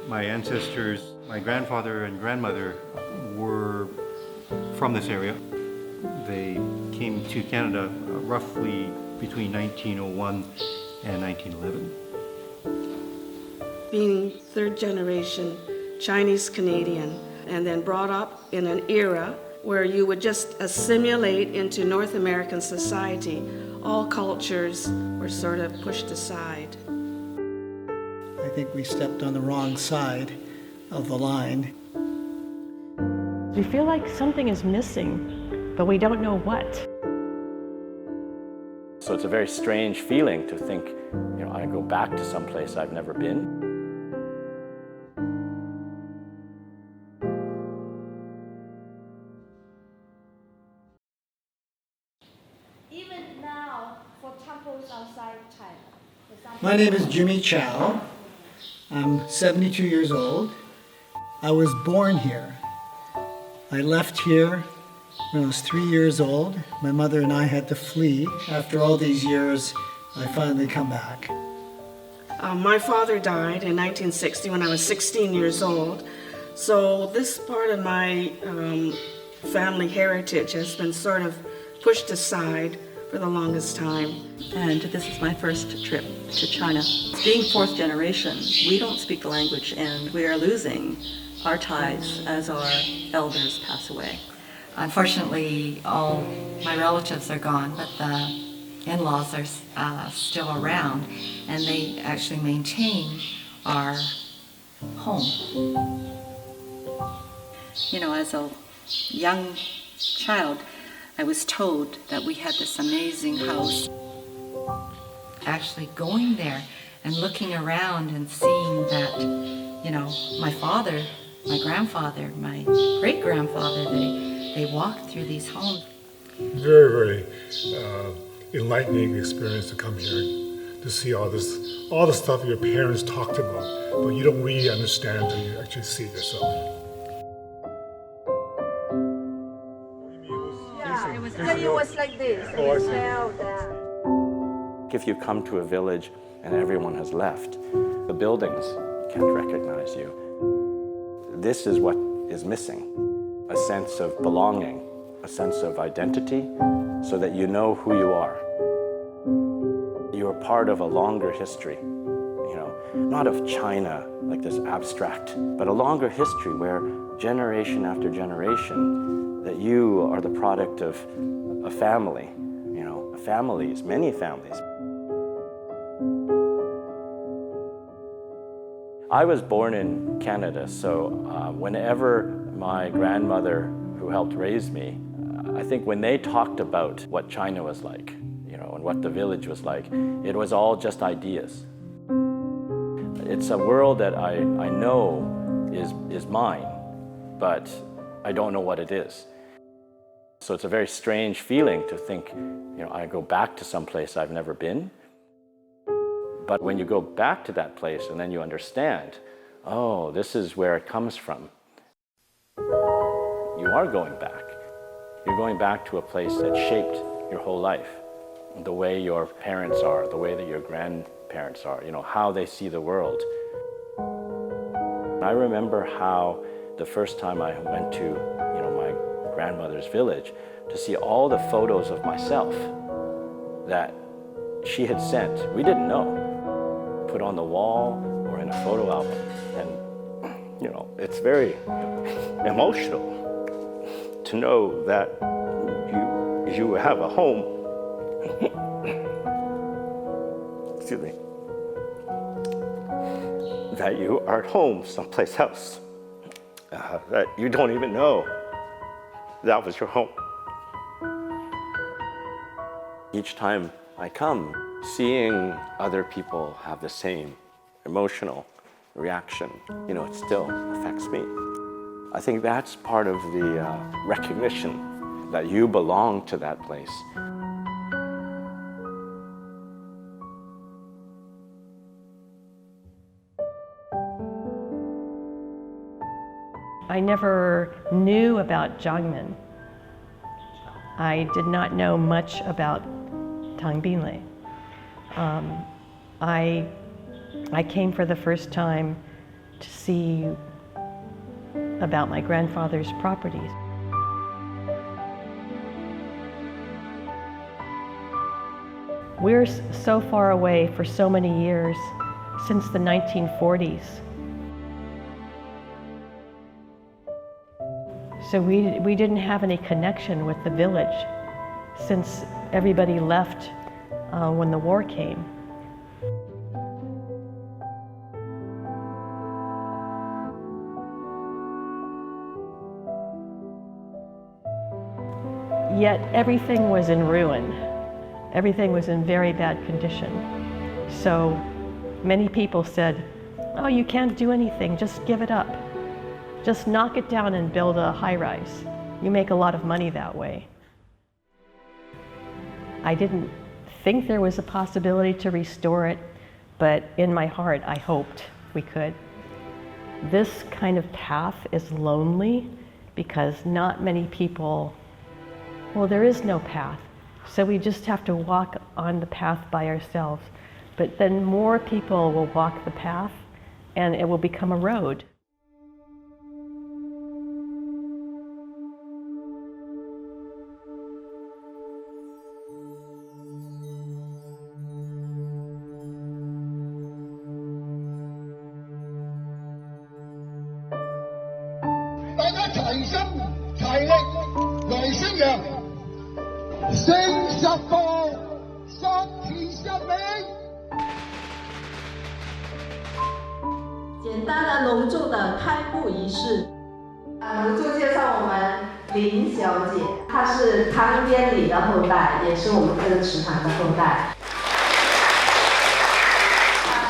My ancestors, my grandfather and grandmother were from this area. They came to Canada roughly between 1901 and 1911. Being third generation Chinese Canadian and then brought up in an era where you would just assimilate into North American society, all cultures were sort of pushed aside. I think we stepped on the wrong side of the line. We feel like something is missing, but we don't know what. So it's a very strange feeling to think, I go back to some place I've never been. Even now, for temples outside China. My name is Jimmy Chow. I'm 72 years old. I was born here. I left here when I was 3 years old. My mother and I had to flee. After all these years, I finally come back. My father died in 1960 when I was 16 years old. So this part of my family heritage has been sort of pushed aside for the longest time. And this is my first trip to China. Being fourth generation, we don't speak the language and we are losing our ties as our elders pass away. Unfortunately, all my relatives are gone, but the in-laws are still around, and they actually maintain our home. As a young child, I was told that we had this amazing house. Actually going there and looking around and seeing that, my father, my grandfather, my great-grandfather, they walked through these homes. Very, very enlightening experience to come here, to see all the stuff your parents talked about, but you don't really understand until you actually see it yourself. It was like this. Oh, I see. Smell that. If you come to a village and everyone has left, the buildings can't recognize you. This is what is missing, a sense of belonging, a sense of identity, so that you know who you are. You are part of a longer history, not of China, like this abstract, but a longer history where generation after generation, that you are the product of a family, families, many families. I was born in Canada, so whenever my grandmother, who helped raise me, I think when they talked about what China was like, and what the village was like, it was all just ideas. It's a world that I know is mine, but I don't know what it is. So it's a very strange feeling to think, I go back to some place I've never been. But when you go back to that place and then you understand, oh, this is where it comes from, you are going back. You're going back to a place that shaped your whole life. The way your parents are, the way that your grandparents are, how they see the world. I remember how the first time I went to, my grandmother's village, to see all the photos of myself that she had sent. We didn't know. Put on the wall or in a photo album. And, it's very emotional to know that you have a home. Excuse me. That you are at home someplace else. That you don't even know that was your home. Each time I come, seeing other people have the same emotional reaction, it still affects me. I think that's part of the recognition that you belong to that place. I never knew about Jiangmen. I did not know much about Tangbinlei. I came for the first time to see about my grandfather's properties. We're so far away for so many years, since the 1940s. So we didn't have any connection with the village since everybody left when the war came. Yet everything was in ruin. Everything was in very bad condition. So many people said, "Oh, you can't do anything, just give it up. Just knock it down and build a high-rise. You make a lot of money that way." I didn't think there was a possibility to restore it, but in my heart, I hoped we could. This kind of path is lonely because not many people, well, there is no path. So we just have to walk on the path by ourselves. But then more people will walk the path and it will become a road.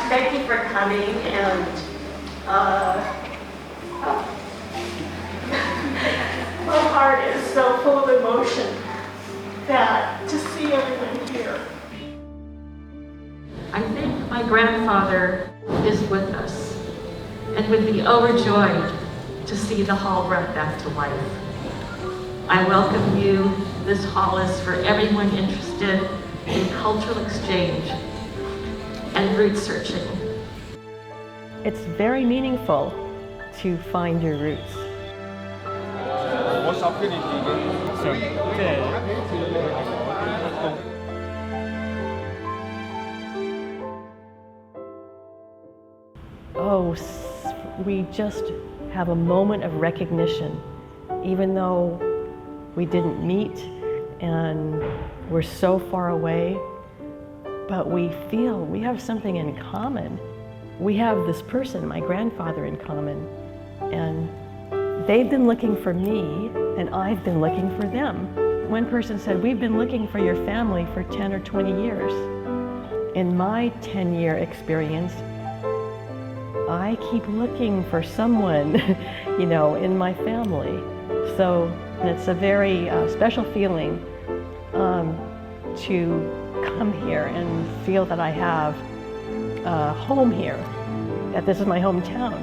Thank you for coming, and my heart is so full of emotion that to see everyone here. I think my grandfather is with us and would be overjoyed to see the hall brought back to life. I welcome you. This hall is for everyone interested in cultural exchange and root searching. It's very meaningful to find your roots. Oh, we just have a moment of recognition, even though we didn't meet and we're so far away, but we feel we have something in common. We have this person, my grandfather, in common, and they've been looking for me and I've been looking for them. One person said, "We've been looking for your family for 10 or 20 years. In my 10-year experience, I keep looking for someone, in my family. So it's a very special feeling to come here and feel that I have a home here, that this is my hometown.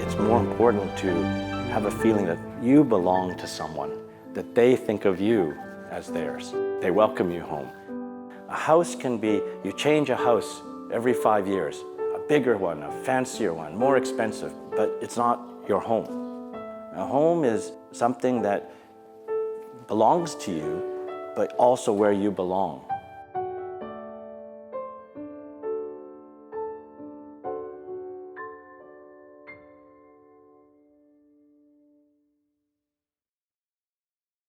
It's more important to have a feeling that you belong to someone, that they think of you as theirs. They welcome you home. A house can be, you change a house every 5 years, a bigger one, a fancier one, more expensive, but it's not your home. A home is something that belongs to you, but also where you belong.